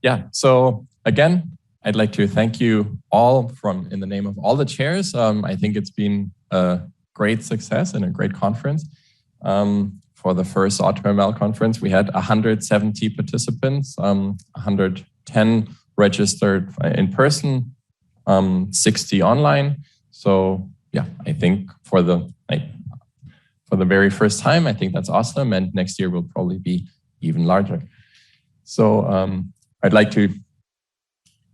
Yeah, so again, I'd like to thank you all in the name of all the chairs. I think it's been a great success and a great conference. For the first AutoML conference, we had 170 participants, 110 registered in person, 60 online. So yeah, I think for the very first time, I think that's awesome. And next year will probably be even larger. So I'd like to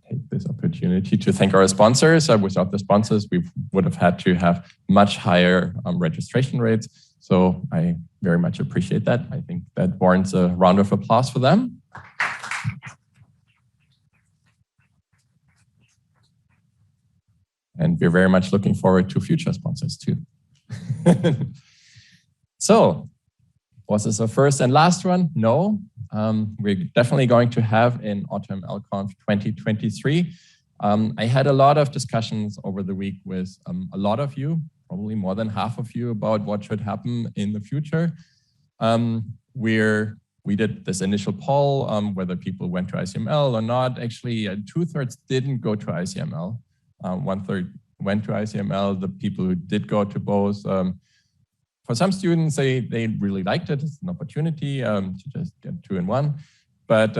take this opportunity to thank our sponsors. Without the sponsors, we would have had to have much higher registration rates. So I very much appreciate that. I think that warrants a round of applause for them. And we're very much looking forward to future sponsors too. So, was this our first and last one? No. We're definitely going to have in AutoMLConf 2023. I had a lot of discussions over the week with a lot of you, probably more than half of you, about what should happen in the future. We did this initial poll, whether people went to ICML or not. Actually, 2/3 didn't go to ICML. 1/3 went to ICML. The people who did go to both, for some students, they really liked it. It's an opportunity to just get 2 in 1. But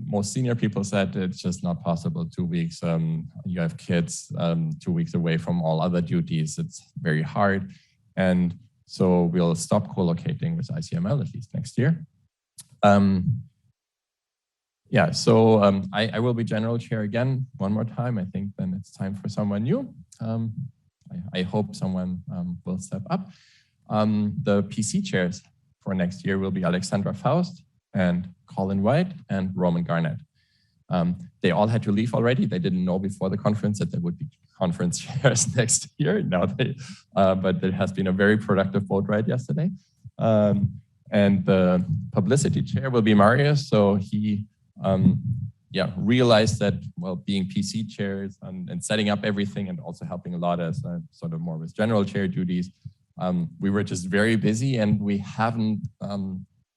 most senior people said it's just not possible. 2 weeks, you have kids 2 weeks away from all other duties. It's very hard. And so we'll stop co-locating with ICML at least next year. Yeah, so I will be general chair again one more time. I think then it's time for someone new. I hope someone will step up. The PC chairs for next year will be Alexandra Faust and Colin White and Roman Garnett. They all had to leave already. They didn't know before the conference that there would be conference chairs next year. Now but there has been a very productive boat ride yesterday. And the publicity chair will be Marius. So he realized that, well, being PC chairs and setting up everything and also helping a lot as sort of more with general chair duties, we were just very busy and we haven't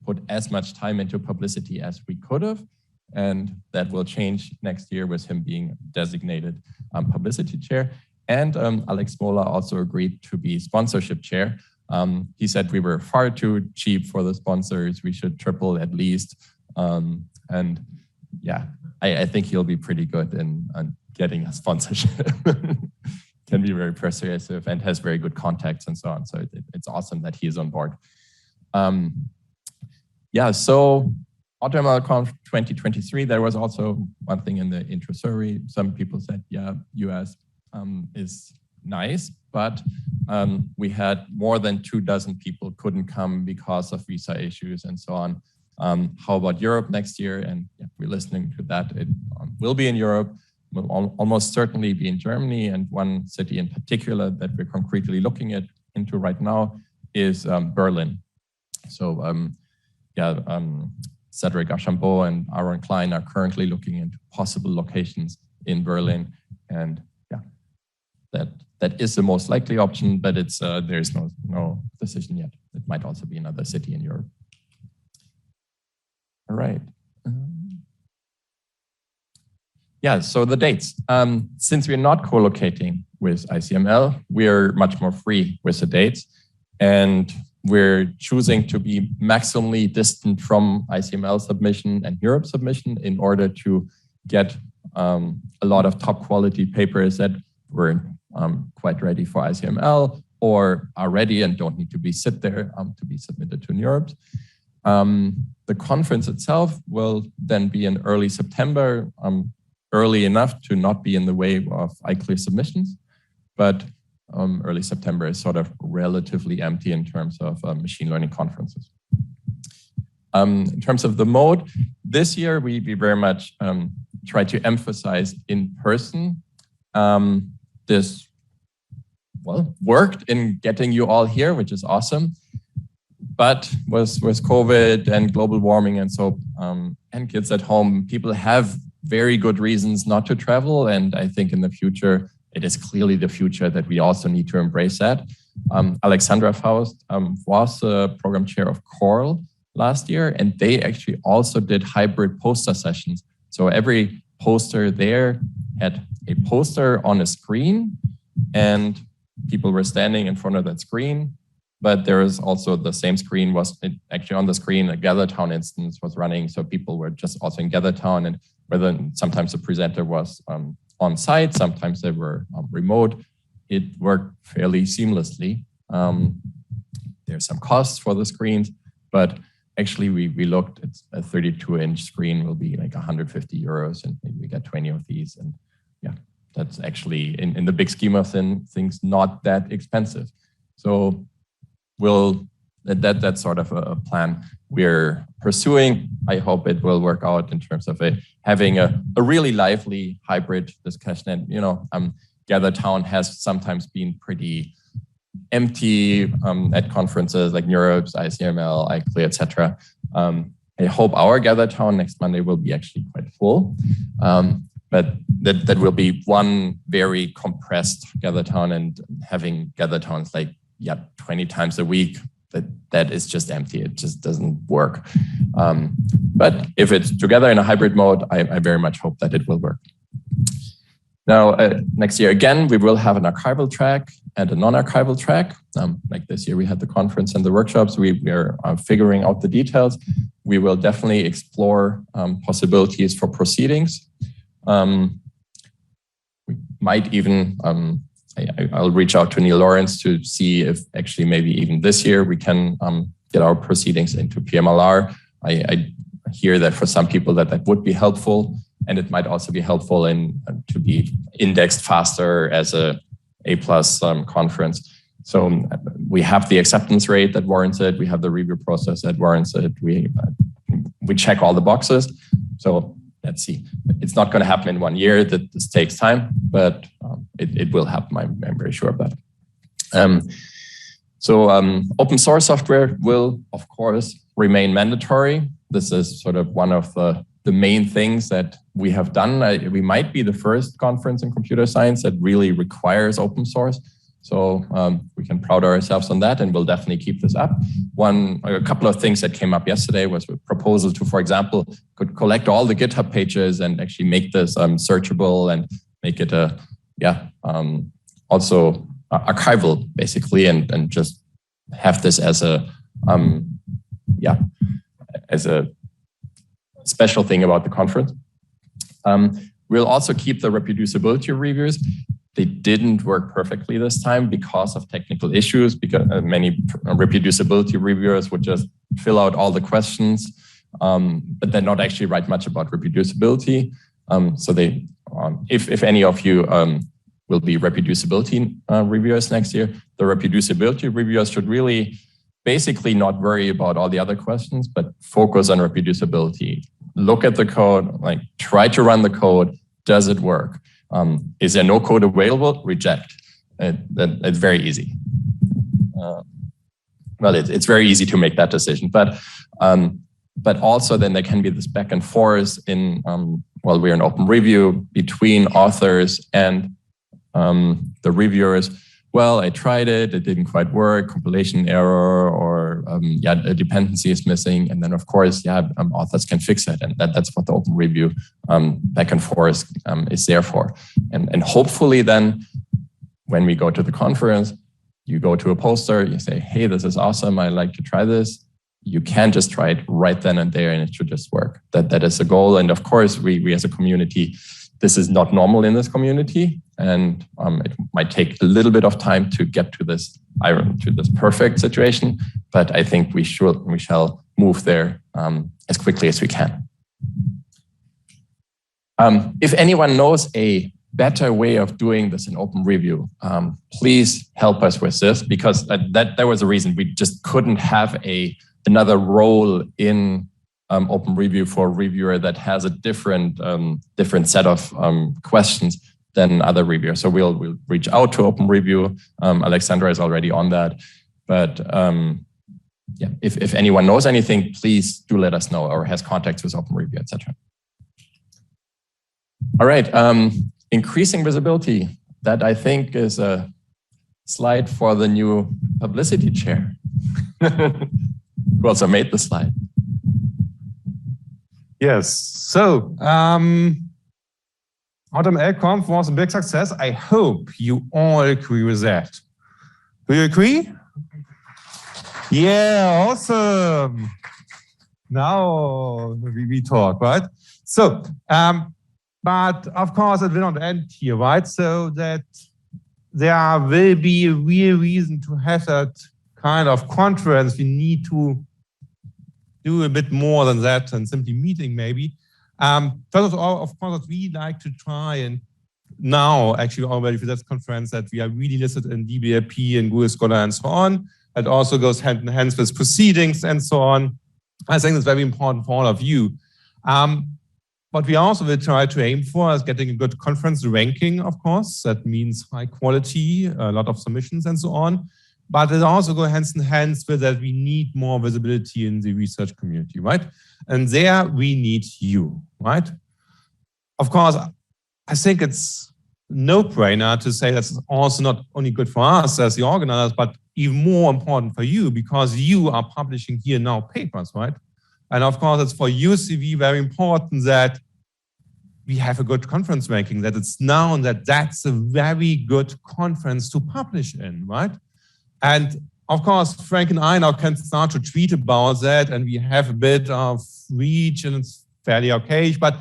put as much time into publicity as we could have. And that will change next year with him being designated publicity chair. And Alex Mola also agreed to be sponsorship chair. He said we were far too cheap for the sponsors. We should triple at least. And yeah, I think he'll be pretty good in getting a sponsorship. Can be very persuasive and has very good contacts and so on. So it's awesome that he is on board. Yeah, so AutoMLConf 2023, there was also one thing in the intro survey. Some people said, yeah, US is nice, but we had more than 24 people couldn't come because of visa issues and so on. How about Europe next year? And yeah, we're listening to that. It will be in Europe, will almost certainly be in Germany. And one city in particular that we're concretely looking into right now is Berlin. So Cedric Archambault and Aaron Klein are currently looking into possible locations in Berlin. And yeah, that is the most likely option, but it's there's no decision yet. It might also be another city in Europe. All right. Yeah, so the dates. Since we're not co-locating with ICML, we're much more free with the dates. And we're choosing to be maximally distant from ICML submission and Europe submission in order to get a lot of top quality papers that were quite ready for ICML or are ready and don't need to be sit there to be submitted to Europe. The conference itself will then be in early September, early enough to not be in the way of iClear submissions, but early September is sort of relatively empty in terms of machine learning conferences. In terms of the mode, this year we very much try to emphasize in person. This, well, worked in getting you all here, which is awesome. But with COVID and global warming and so and kids at home, people have very good reasons not to travel. And I think in the future, it is clearly the future that we also need to embrace that. Alexandra Faust was the program chair of Coral last year, and they actually also did hybrid poster sessions So every poster there had a poster on a screen, and people were standing in front of that screen. But there is also the same screen was actually on the screen, a GatherTown instance was running. So people were just also in GatherTown, and whether sometimes the presenter was on site, sometimes they were remote. It worked fairly seamlessly. There's some costs for the screens, but actually we looked at a 32-inch screen will be like 150 euros, and maybe we get 20 of these. And yeah, that's actually in the big scheme of things not that expensive. So that's sort of a plan we're pursuing. I hope it will work out in terms of having a really lively hybrid discussion. And GatherTown has sometimes been pretty empty at conferences like Neurops, ICML, iClear, etc. I hope our GatherTown next Monday will be actually quite full. But that will be one very compressed GatherTown, and having GatherTowns like 20 times a week, that is just empty. It just doesn't work. But if it's together in a hybrid mode, I very much hope that it will work. Now, next year, again, we will have an archival track and a non-archival track. Like this year, we had the conference and the workshops. We are figuring out the details. We will definitely explore possibilities for proceedings. We might even, I'll reach out to Neil Lawrence to see if actually maybe even this year we can get our proceedings into PMLR. I hear that for some people that would be helpful, and it might also be helpful to be indexed faster as a A+ conference. So we have the acceptance rate that warrants it. We have the review process that warrants it. We check all the boxes. So let's see. It's not going to happen in 1 year. That this takes time, but it will happen. I'm very sure of that. Open source software will, of course, remain mandatory. This is sort of one of the main things that we have done. We might be the first conference in computer science that really requires open source. So we can proud ourselves on that, and we'll definitely keep this up. A couple of things that came up yesterday was a proposal to, for example, could collect all the GitHub pages and actually make this searchable and make it also archival, basically, and just have this as a special thing about the conference. We'll also keep the reproducibility reviews. They didn't work perfectly this time because of technical issues, because many reproducibility reviewers would just fill out all the questions, but then not actually write much about reproducibility. So they, if any of you will be reproducibility reviewers next year, the reproducibility reviewers should really basically not worry about all the other questions, but focus on reproducibility. Look at the code, like try to run the code. Does it work? Is there no code available? Reject. It's very easy. It's very easy to make that decision, but also then there can be this back and forth in while we're in open review between authors and the reviewers. Well, I tried it, it didn't quite work, compilation error, or a dependency is missing. And then of course, authors can fix it. And that's what the open review back and forth is there for. And hopefully then when we go to the conference, you go to a poster, you say, hey, this is awesome, I'd like to try this. You can just try it right then and there and it should just work. That is the goal. And of course, we as a community, this is not normal in this community, and it might take a little bit of time to get to this perfect situation. But I think we shall move there as quickly as we can. If anyone knows a better way of doing this in open review, please help us with this, because that was the reason we just couldn't have another role in open review for a reviewer that has a different set of questions than other reviewers. So we'll reach out to open review. Alexandra is already on that. But if anyone knows anything, please do let us know, or has contacts with open review, etc. All right, increasing visibility. That I think is a slide for the new publicity chair. Who also made the slide. Yes, so AutoMLConf was a big success. I hope you all agree with that. Do you agree? Yeah, awesome. Now we talk, right? So, but of course it will not end here, right? So that there will be a real reason to have that kind of conference. We need to do a bit more than that and simply meeting maybe. First of all, of course, we like to try and now actually already for that conference that we are really listed in DBLP and Google Scholar and so on. It also goes hand in hand with proceedings and so on. I think it's very important for all of you. What we also will try to aim for is getting a good conference ranking, of course. That means high quality, a lot of submissions and so on. But it also goes hand in hand with that we need more visibility in the research community, right? And there we need you, right? Of course, I think it's no-brainer to say that's also not only good for us as the organizers, but even more important for you because you are publishing here now papers, right? And of course, it's for UCV very important that we have a good conference ranking, that it's known that that's a very good conference to publish in, right? And of course, Frank and I now can start to tweet about that and we have a bit of reach and it's fairly okay. But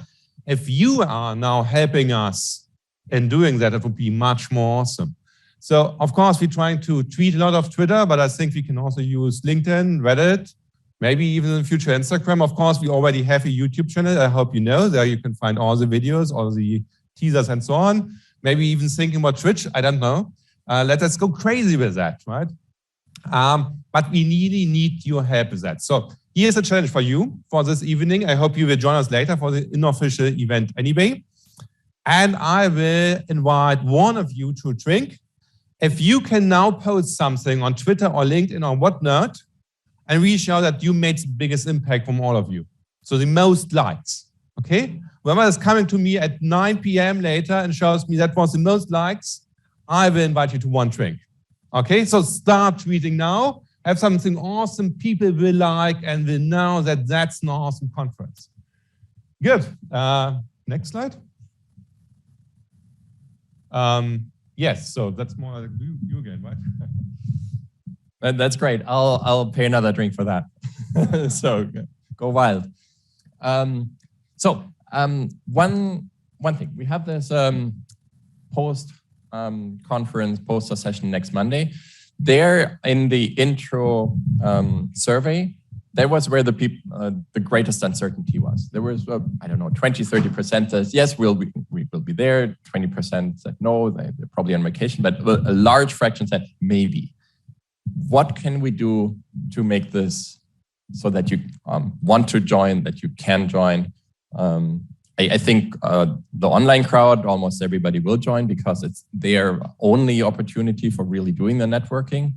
if you are now helping us in doing that, it would be much more awesome. So of course, we're trying to tweet a lot of Twitter, but I think we can also use LinkedIn, Reddit, maybe even in the future Instagram. Of course, we already have a YouTube channel. I hope you know. There you can find all the videos, all the teasers and so on. Maybe even thinking about Twitch, I don't know. Let us go crazy with that, right? But we really need your help with that. So here's a challenge for you for this evening. I hope you will join us later for the unofficial event anyway. And I will invite one of you to a drink. If you can now post something on Twitter or LinkedIn or whatnot, and we show that you made the biggest impact from all of you. So the most likes, okay? Whoever is coming to me at 9 p.m. later and shows me that was the most likes, I will invite you to one drink. Okay, so start tweeting now, have something awesome people will like and will know that that's an awesome conference. Good, next slide. Yes, so that's more like you again, right? That's great. I'll pay another drink for that. So go wild. One thing, we have this conference poster session next Monday. There in the intro survey, that was where the greatest uncertainty was. There was, I don't know, 20–30% says, yes, we will be there. 20% said no, they're probably on vacation, but a large fraction said maybe. What can we do to make this so that you want to join, that you can join? I think the online crowd, almost everybody will join because it's their only opportunity for really doing the networking.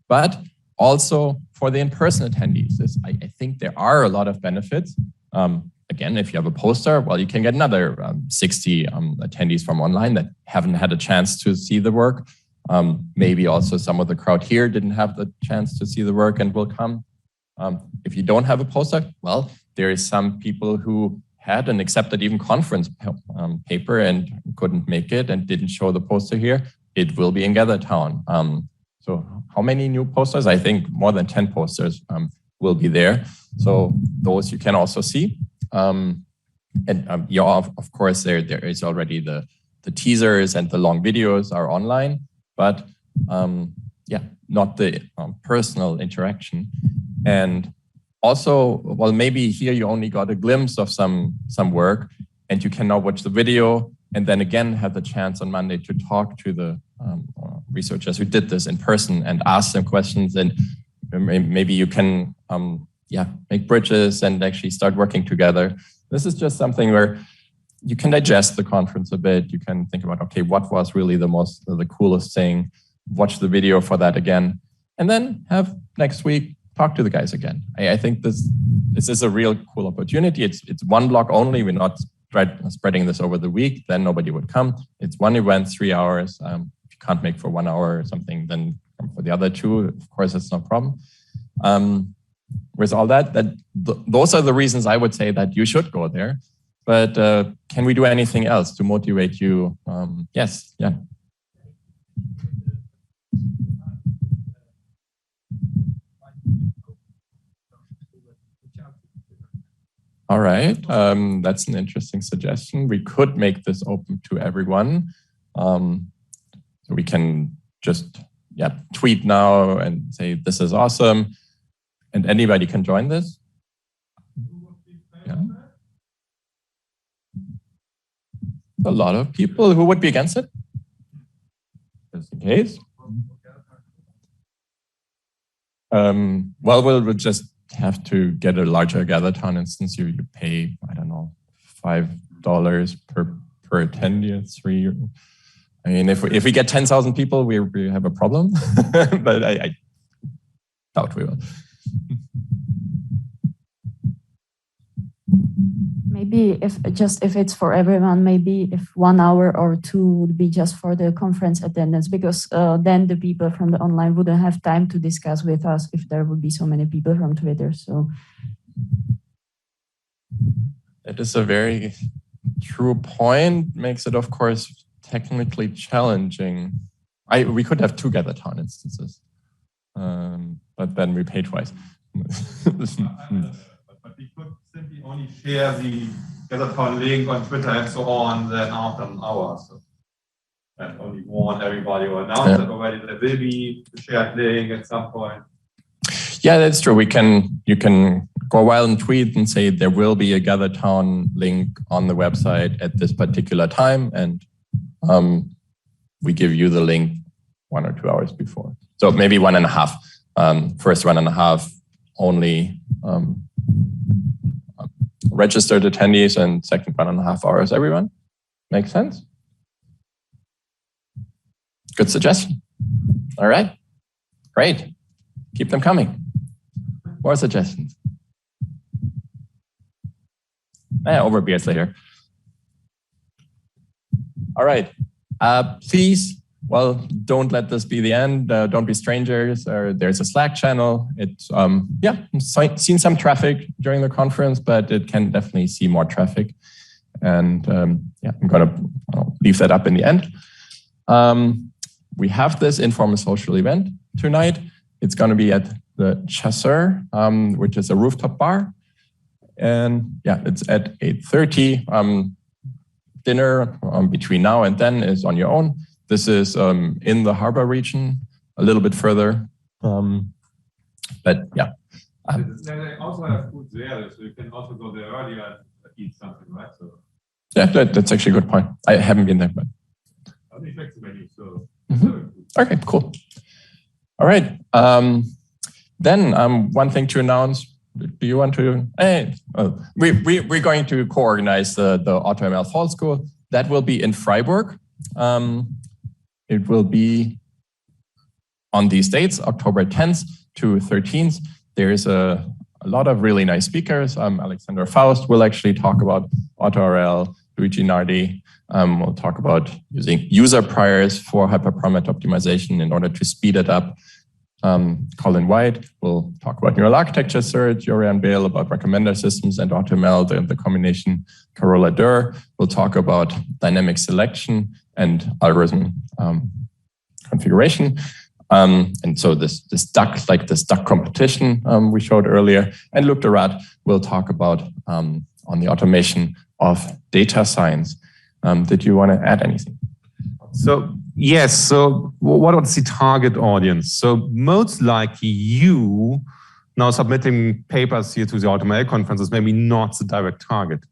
But also for the in-person attendees, I think there are a lot of benefits. Again, if you have a poster, well, you can get another 60 attendees from online that haven't had a chance to see the work. Maybe also some of the crowd here didn't have the chance to see the work and will come. If you don't have a poster, well, there is some people who had an accepted even conference paper and couldn't make it and didn't show the poster here. It will be in GatherTown. So how many new posters? I think more than 10 posters will be there. So those you can also see. Of course, there is already the teasers and the long videos are online, but not the personal interaction. And also, well, maybe here you only got a glimpse of some work and you can now watch the video and then again have the chance on Monday to talk to the researchers who did this in person and ask them questions, and maybe you can make bridges and actually start working together. This is just something where you can digest the conference a bit. You can think about, okay, what was really the coolest thing? Watch the video for that again, and then have next week talk to the guys again. I think this is a real cool opportunity. It's one block only. We're not spreading this over the week. Then nobody would come. It's one event, 3 hours. If you can't make for 1 hour or something, then come for the other 2. Of course, it's no problem. with all that, those are the reasons I would say that you should go there. But can we do anything else to motivate you? Yes, yeah. All right, that's an interesting suggestion. We could make this open to everyone. So we can just tweet now and say, this is awesome. And anybody can join this. Yeah. A lot of people who would be against it, just in case. Well, we'll just have to get a larger Gathertown instance. You pay, I don't know, $5 per attendee. It's free. I mean, if we get 10,000 people, we have a problem. But I doubt we will. Maybe if it's for everyone, maybe if 1 hour or 2 would be just for the conference attendance, because then the people from the online wouldn't have time to discuss with us if there would be so many people from Twitter. So it is a very true point. Makes it, of course, technically challenging. We could have 2 Gathertown instances, but then we pay twice. But we could simply only share the Gathertown link on Twitter and so on, then after an hour. So, and only warn everybody or announce that already there will be a shared link at some point. Yeah, that's true. You can go a while and tweet and say there will be a Gathertown link on the website at this particular time, and we give you the link 1 or 2 hours before. So maybe 1.5. First 1.5 only registered attendees, and second 1.5 hours everyone. Makes sense? Good suggestion. All right, great. Keep them coming. More suggestions. Over beers later. All right, please, well, don't let this be the end. Don't be strangers. There's a Slack channel. It's seen some traffic during the conference, but it can definitely see more traffic. And I'm gonna leave that up in the end. We have this informal social event tonight. It's gonna be at the Chasseur, which is a rooftop bar. And it's at 8:30. Dinner between now and then is on your own. This is in the harbor region, a little bit further. But yeah. They also have food there, so you can also go there earlier and eat something, right? So. Yeah, that's actually a good point. I haven't been there, but. Only flexible menu, so. Okay, cool. All right. Then one thing to announce. Do you want to? We're going to co-organize the AutoML Fall School. That will be in Freiburg. It will be on these dates, October 10th to 13th. There's a lot of really nice speakers. Alexander Faust will actually talk about AutoRL. Luigi Nardi will talk about using user priors for hyperparameter optimization in order to speed it up. Colin White will talk about neural architecture search. Jorian Bale about recommender systems and AutoML, the combination. Carola Durr will talk about dynamic selection and algorithm configuration. And so this duck competition we showed earlier. And Luc Derat will talk about on the automation of data science. Did you want to add anything? So yes, so what is the target audience? So most likely you now submitting papers here to the AutoML conference is maybe not the direct target.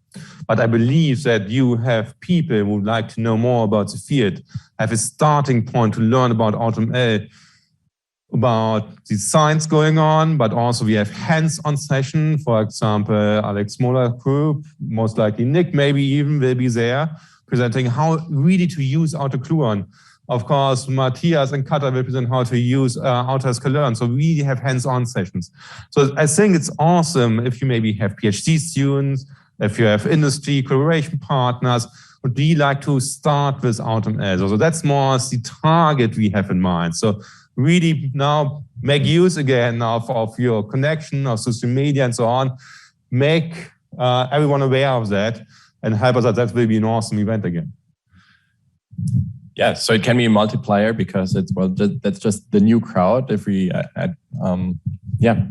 But I believe that you have people who would like to know more about the field, have a starting point to learn about AutoML, about the science going on, but also we have hands-on session. For example, Alex Moller group, most likely Nick maybe even will be there, presenting how really to use AutoCluon. Of course, Matthias and Kata will present how to use AutoScaLearn. So we have hands-on sessions. So I think it's awesome if you maybe have PhD students, if you have industry collaboration partners, would we like to start with AutoML. So that's more the target we have in mind. So really now make use again of your connection, of social media and so on. Make everyone aware of that and help us that will be an awesome event again. Yeah, so it can be a multiplier because it's, well, that's just the new crowd. If we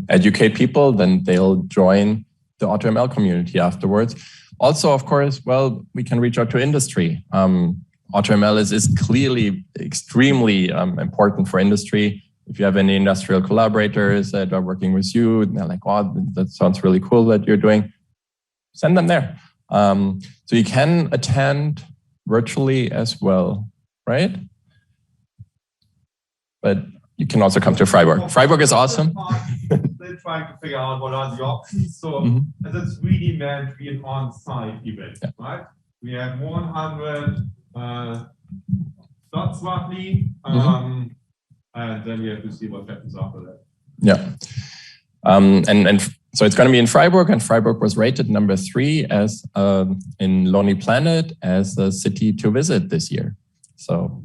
educate people, then they'll join the AutoML community afterwards. Also, of course, well, we can reach out to industry. AutoML is clearly extremely important for industry. If you have any industrial collaborators that are working with you, and they're like, oh, that sounds really cool that you're doing, send them there. So you can attend virtually as well, right? But you can also come to Freiburg. Freiburg is awesome. They're trying to figure out what are the options. So that's really meant to be an on-site event, right? We have 100 slots roughly, and then we have to see what happens after that. Yeah, and so it's going to be in Freiburg, and Freiburg was rated number 3 as in Lonely Planet as a city to visit this year. So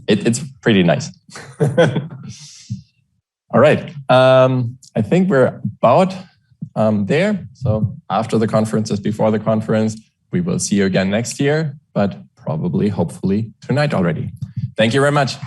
it's pretty nice. All right, I think we're about there. So after the conferences, before the conference, we will see you again next year, but probably, hopefully, tonight already. Thank you very much.